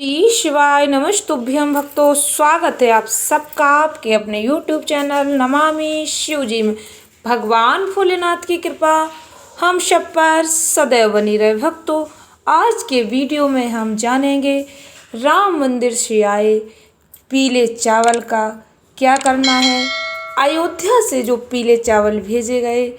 श्री शिवाय नमस्तुभ्यं भक्तों, स्वागत है आप सबका आपके अपने YouTube चैनल नमामि शिवजी में। भगवान भोलेनाथ की कृपा हम सब पर सदैव बनी रहे। भक्तों, आज के वीडियो में हम जानेंगे राम मंदिर से आए पीले चावल का क्या करना है। अयोध्या से जो पीले चावल भेजे गए,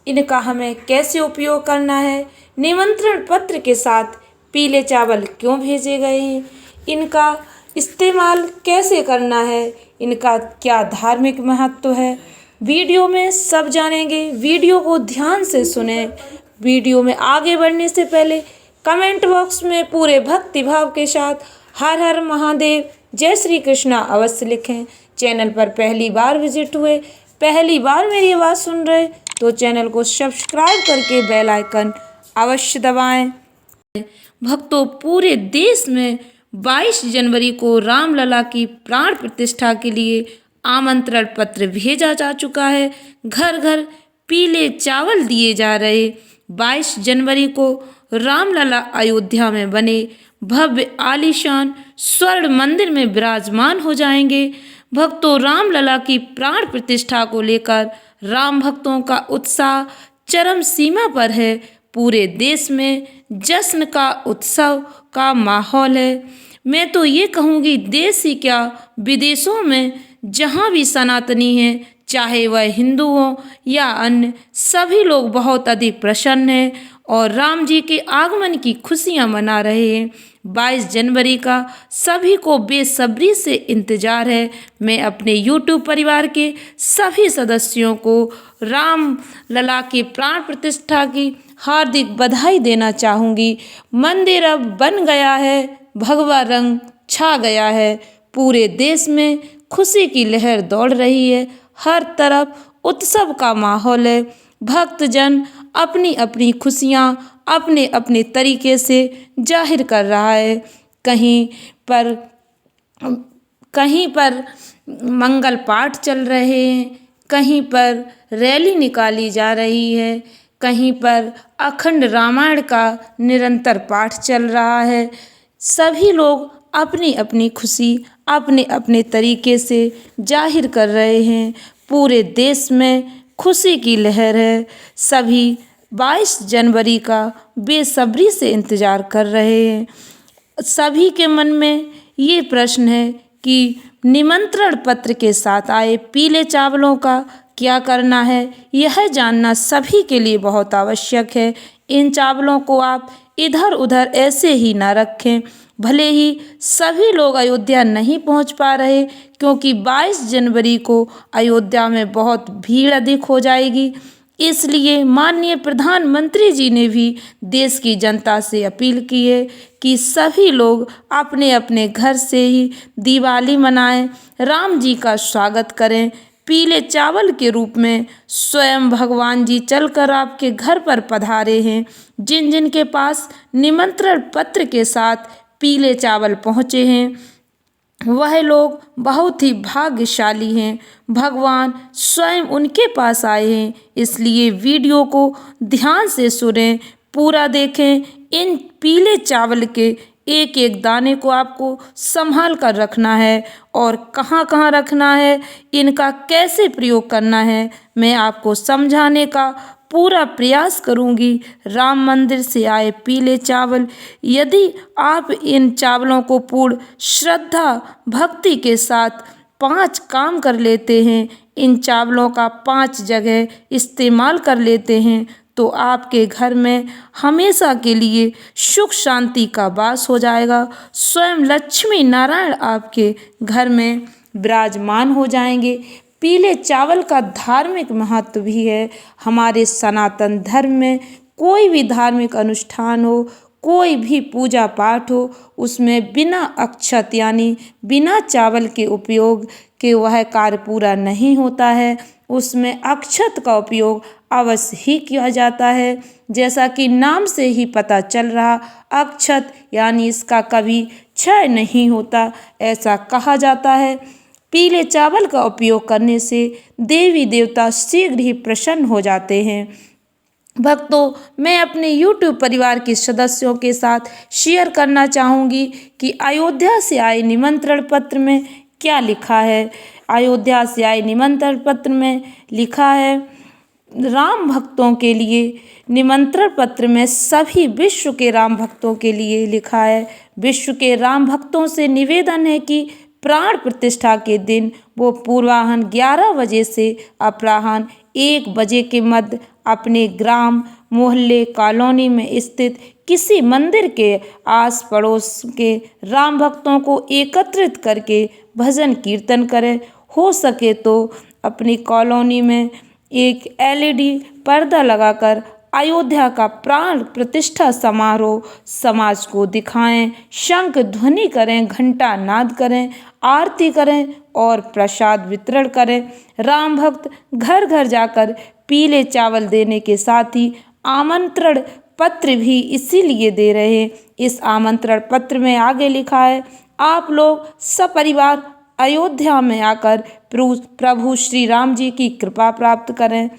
इनका हमें कैसे उपयोग करना है। निमंत्रण पत्र के साथ पीले चावल क्यों भेजे गए हैं, इनका इस्तेमाल कैसे करना है, इनका क्या धार्मिक महत्व है, वीडियो में सब जानेंगे। वीडियो को ध्यान से सुने। वीडियो में आगे बढ़ने से पहले कमेंट बॉक्स में पूरे भक्ति भाव के साथ हर हर महादेव, जय श्री कृष्णा अवश्य लिखें। चैनल पर पहली बार विजिट हुए, पहली बार मेरी आवाज़ सुन रहे तो चैनल को सब्सक्राइब करके बेल आइकन अवश्य दबाएं। भक्तों, पूरे देश में 22 जनवरी को रामलला की प्राण प्रतिष्ठा के लिए आमंत्रण पत्र भेजा जा चुका है। घर घर पीले चावल दिए जा रहे। 22 जनवरी को रामलला अयोध्या में बने भव्य आलीशान स्वर्ण मंदिर में विराजमान हो जाएंगे। भक्तों, रामलला की प्राण प्रतिष्ठा को लेकर राम भक्तों का उत्साह चरम सीमा पर है। पूरे देश में जश्न का उत्सव का माहौल है। मैं तो ये कहूँगी, देश ही क्या विदेशों में जहाँ भी सनातनी हैं, चाहे वह हिंदू हो या अन्य, सभी लोग बहुत अधिक प्रसन्न हैं और राम जी के आगमन की खुशियाँ मना रहे हैं। 22 जनवरी का सभी को बेसब्री से इंतजार है। मैं अपने YouTube परिवार के सभी सदस्यों को राम लला की प्राण प्रतिष्ठा की हार्दिक बधाई देना चाहूँगी। मंदिर अब बन गया है, भगवा रंग छा गया है। पूरे देश में खुशी की लहर दौड़ रही है। हर तरफ उत्सव का माहौल है। भक्तजन अपनी अपनी खुशियाँ अपने अपने तरीके से जाहिर कर रहा है। कहीं पर मंगल पाठ चल रहे हैं, कहीं पर रैली निकाली जा रही है, कहीं पर अखंड रामायण का निरंतर पाठ चल रहा है। सभी लोग अपनी अपनी खुशी अपने अपने तरीके से जाहिर कर रहे हैं। पूरे देश में खुशी की लहर है। सभी 22 जनवरी का बेसब्री से इंतजार कर रहे हैं। सभी के मन में ये प्रश्न है कि निमंत्रण पत्र के साथ आए पीले चावलों का क्या करना है। यह जानना सभी के लिए बहुत आवश्यक है। इन चावलों को आप इधर उधर ऐसे ही ना रखें। भले ही सभी लोग अयोध्या नहीं पहुंच पा रहे, क्योंकि 22 जनवरी को अयोध्या में बहुत भीड़ अधिक हो जाएगी। इसलिए माननीय प्रधानमंत्री जी ने भी देश की जनता से अपील की है कि सभी लोग अपने अपने घर से ही दिवाली मनाएं, राम जी का स्वागत करें। पीले चावल के रूप में स्वयं भगवान जी चलकर आपके घर पर पधारे हैं। जिन जिन के पास निमंत्रण पत्र के साथ पीले चावल पहुँचे हैं, वह लोग बहुत ही भाग्यशाली हैं। भगवान स्वयं उनके पास आए हैं। इसलिए वीडियो को ध्यान से सुनें, पूरा देखें। इन पीले चावल के एक एक दाने को आपको संभाल कर रखना है और कहाँ कहाँ रखना है, इनका कैसे प्रयोग करना है, मैं आपको समझाने का पूरा प्रयास करूंगी। राम मंदिर से आए पीले चावल, यदि आप इन चावलों को पूर्ण श्रद्धा भक्ति के साथ 5 काम कर लेते हैं, इन चावलों का 5 जगह इस्तेमाल कर लेते हैं, तो आपके घर में हमेशा के लिए सुख शांति का वास हो जाएगा। स्वयं लक्ष्मी नारायण आपके घर में विराजमान हो जाएंगे। पीले चावल का धार्मिक महत्व भी है। हमारे सनातन धर्म में कोई भी धार्मिक अनुष्ठान हो, कोई भी पूजा पाठ हो, उसमें बिना अक्षत यानी बिना चावल के उपयोग के वह कार्य पूरा नहीं होता है। उसमें अक्षत का उपयोग अवश्य ही किया जाता है। जैसा कि नाम से ही पता चल रहा, अक्षत यानी इसका कभी क्षय नहीं होता, ऐसा कहा जाता है। पीले चावल का उपयोग करने से देवी देवता शीघ्र ही प्रसन्न हो जाते हैं। भक्तों, मैं अपने YouTube परिवार के सदस्यों के साथ शेयर करना चाहूँगी कि अयोध्या से आए निमंत्रण पत्र में क्या लिखा है। अयोध्या से आए निमंत्रण पत्र में लिखा है, राम भक्तों के लिए निमंत्रण पत्र में सभी विश्व के राम भक्तों के लिए लिखा है। विश्व के राम भक्तों से निवेदन है कि प्राण प्रतिष्ठा के दिन वो पूर्वाह्न 11 बजे से अपराह्न 1 बजे के मध्य अपने ग्राम, मोहल्ले, कॉलोनी में स्थित किसी मंदिर के आस पड़ोस के राम भक्तों को एकत्रित करके भजन कीर्तन करें। हो सके तो अपनी कॉलोनी में एक LED पर्दा लगाकर अयोध्या का प्राण प्रतिष्ठा समारोह समाज को दिखाएं, शंख ध्वनि करें, घंटा नाद करें, आरती करें और प्रसाद वितरण करें। राम भक्त घर घर जाकर पीले चावल देने के साथ ही आमंत्रण पत्र भी इसीलिए दे रहे हैं। इस आमंत्रण पत्र में आगे लिखा है, आप लोग सपरिवार अयोध्या में आकर प्रभु श्री राम जी की कृपा प्राप्त करें।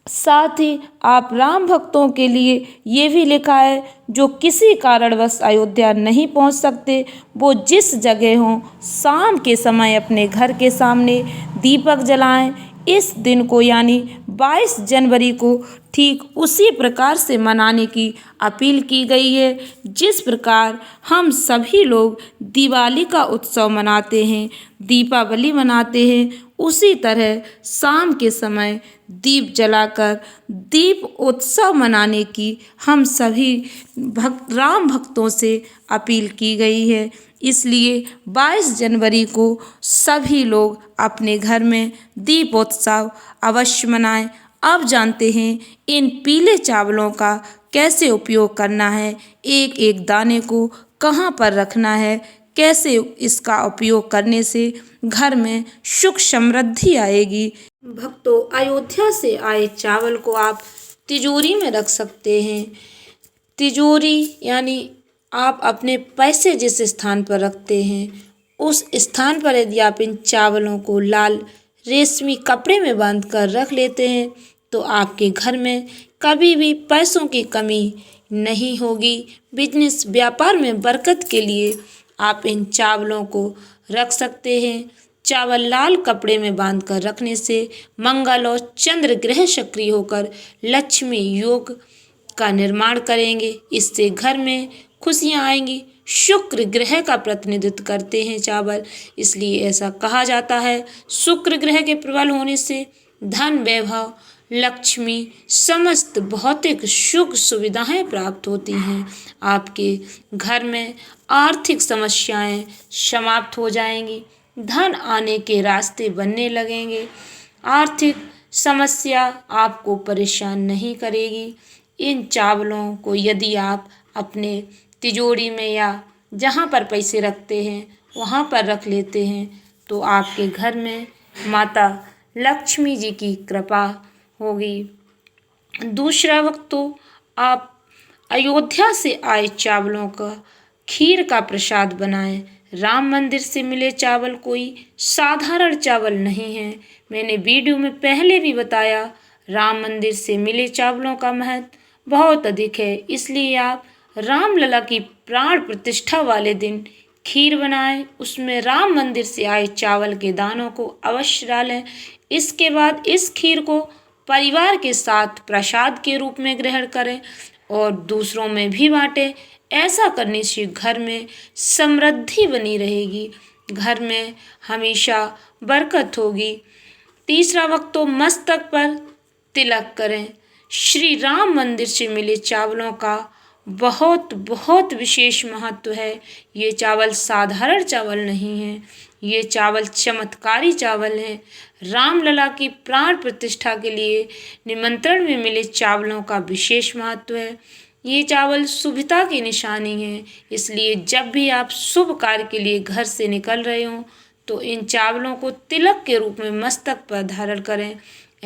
साथ ही आप राम भक्तों के लिए ये भी लिखा है, जो किसी कारणवश अयोध्या नहीं पहुंच सकते, वो जिस जगह हों शाम के समय अपने घर के सामने दीपक जलाएं। इस दिन को यानी 22 जनवरी को ठीक उसी प्रकार से मनाने की अपील की गई है जिस प्रकार हम सभी लोग दिवाली का उत्सव मनाते हैं, दीपावली मनाते हैं। उसी तरह शाम के समय दीप जलाकर दीप उत्सव मनाने की हम सभी राम भक्तों से अपील की गई है। इसलिए 22 जनवरी को सभी लोग अपने घर में दीपोत्सव अवश्य मनाएं। अब जानते हैं इन पीले चावलों का कैसे उपयोग करना है, एक एक दाने को कहाँ पर रखना है, कैसे इसका उपयोग करने से घर में सुख समृद्धि आएगी। भक्तों, अयोध्या से आए चावल को आप तिजोरी में रख सकते हैं। तिजोरी यानी आप अपने पैसे जिस स्थान पर रखते हैं उस स्थान पर यदि आप इन चावलों को लाल रेशमी कपड़े में बांधकर रख लेते हैं तो आपके घर में कभी भी पैसों की कमी नहीं होगी। बिजनेस व्यापार में बरकत के लिए आप इन चावलों को रख सकते हैं। चावल लाल कपड़े में बांधकर रखने से मंगल और चंद्र ग्रह सक्रिय होकर लक्ष्मी योग का निर्माण करेंगे। इससे घर में खुशियां आएंगी। शुक्र ग्रह का प्रतिनिधित्व करते हैं चावल, इसलिए ऐसा कहा जाता है शुक्र ग्रह के प्रबल होने से धन, वैभव, लक्ष्मी, समस्त भौतिक सुख सुविधाएं प्राप्त होती हैं। आपके घर में आर्थिक समस्याएं समाप्त हो जाएंगी, धन आने के रास्ते बनने लगेंगे, आर्थिक समस्या आपको परेशान नहीं करेगी। इन चावलों को यदि आप अपने तिजोरी में या जहाँ पर पैसे रखते हैं वहाँ पर रख लेते हैं तो आपके घर में माता लक्ष्मी जी की कृपा होगी। दूसरा वक्त तो आप अयोध्या से आए चावलों का खीर का प्रसाद बनाएं। राम मंदिर से मिले चावल कोई साधारण चावल नहीं है। मैंने वीडियो में पहले भी बताया, राम मंदिर से मिले चावलों का महत्व बहुत अधिक है। इसलिए आप रामलला की प्राण प्रतिष्ठा वाले दिन खीर बनाएं, उसमें राम मंदिर से आए चावल के दानों को अवश्य डालें। इसके बाद इस खीर को परिवार के साथ प्रसाद के रूप में ग्रहण करें और दूसरों में भी बांटें। ऐसा करने से घर में समृद्धि बनी रहेगी, घर में हमेशा बरकत होगी। तीसरा वक्त तो मस्तक पर तिलक करें। श्री राम मंदिर से मिले चावलों का बहुत बहुत विशेष महत्व है। ये चावल साधारण चावल नहीं है, ये चावल चमत्कारी चावल हैं। रामलला की प्राण प्रतिष्ठा के लिए निमंत्रण में मिले चावलों का विशेष महत्व है। ये चावल शुभता की निशानी है, इसलिए जब भी आप शुभ कार्य के लिए घर से निकल रहे हों तो इन चावलों को तिलक के रूप में मस्तक पर धारण करें।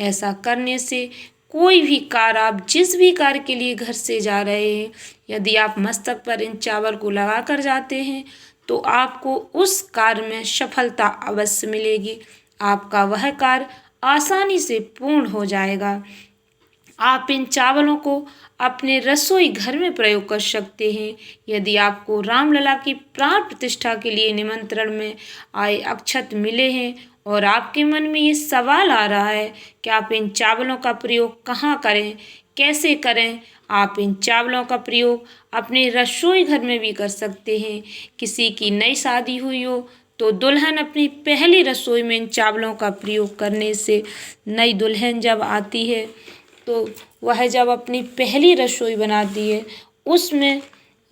ऐसा करने से कोई भी कार्य, आप जिस भी कार्य के लिए घर से जा रहे हैं, यदि आप मस्तक पर इन चावल को लगा कर जाते हैं तो आपको उस कार्य में सफलता अवश्य मिलेगी। आपका वह कार्य आसानी से पूर्ण हो जाएगा। आप इन चावलों को अपने रसोई घर में प्रयोग कर सकते हैं। यदि आपको रामलला की प्राण प्रतिष्ठा के लिए निमंत्रण में आए अक्षत मिले हैं और आपके मन में ये सवाल आ रहा है कि आप इन चावलों का प्रयोग कहाँ करें, कैसे करें, आप इन चावलों का प्रयोग अपने रसोई घर में भी कर सकते हैं। किसी की नई शादी हुई हो तो दुल्हन अपनी पहली रसोई में इन चावलों का प्रयोग करने से नई दुल्हन जब आती है तो वह जब अपनी पहली रसोई बनाती है उसमें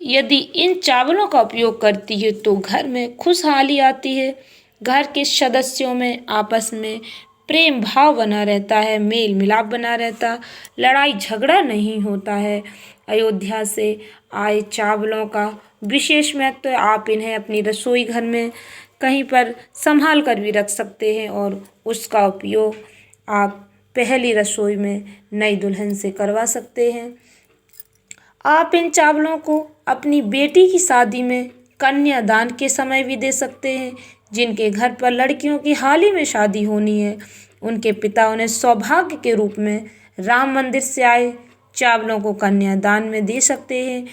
यदि इन चावलों का उपयोग करती है तो घर में खुशहाली आती है, घर के सदस्यों में आपस में प्रेम भाव बना रहता है, मेल मिलाप बना रहता, लड़ाई झगड़ा नहीं होता है। अयोध्या से आए चावलों का विशेष महत्व है। आप इन्हें अपनी रसोई घर में कहीं पर संभाल कर भी रख सकते हैं और उसका उपयोग आप पहली रसोई में नई दुल्हन से करवा सकते हैं। आप इन चावलों को अपनी बेटी की शादी में कन्यादान के समय भी दे सकते हैं। जिनके घर पर लड़कियों की हाल ही में शादी होनी है उनके पिता उन्हें सौभाग्य के रूप में राम मंदिर से आए चावलों को कन्यादान में दे सकते हैं।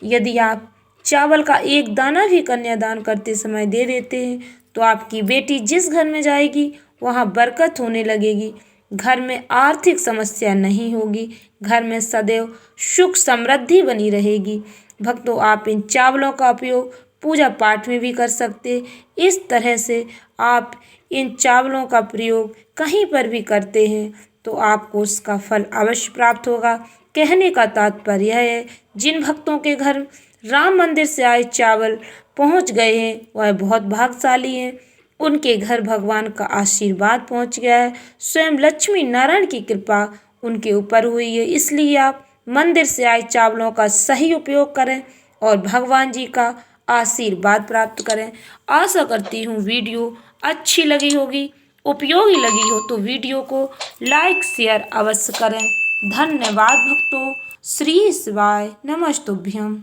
यदि आप चावल का एक दाना भी कन्यादान करते समय दे देते हैं तो आपकी बेटी जिस घर में जाएगी वहाँ बरकत होने लगेगी, घर में आर्थिक समस्या नहीं होगी, घर में सदैव सुख समृद्धि बनी रहेगी। भक्तों, आप इन चावलों का उपयोग पूजा पाठ में भी कर सकते। इस तरह से आप इन चावलों का प्रयोग कहीं पर भी करते हैं तो आपको उसका फल अवश्य प्राप्त होगा। कहने का तात्पर्य यह है, जिन भक्तों के घर राम मंदिर से आए चावल पहुंच गए हैं वह बहुत भाग्यशाली हैं, उनके घर भगवान का आशीर्वाद पहुंच गया है, स्वयं लक्ष्मी नारायण की कृपा उनके ऊपर हुई है। इसलिए आप मंदिर से आए चावलों का सही उपयोग करें और भगवान जी का आशीर्वाद प्राप्त करें। आशा करती हूँ वीडियो अच्छी लगी होगी, उपयोगी लगी हो तो वीडियो को लाइक शेयर अवश्य करें। धन्यवाद भक्तों। श्री शिवाय नमस्तुभ्यम।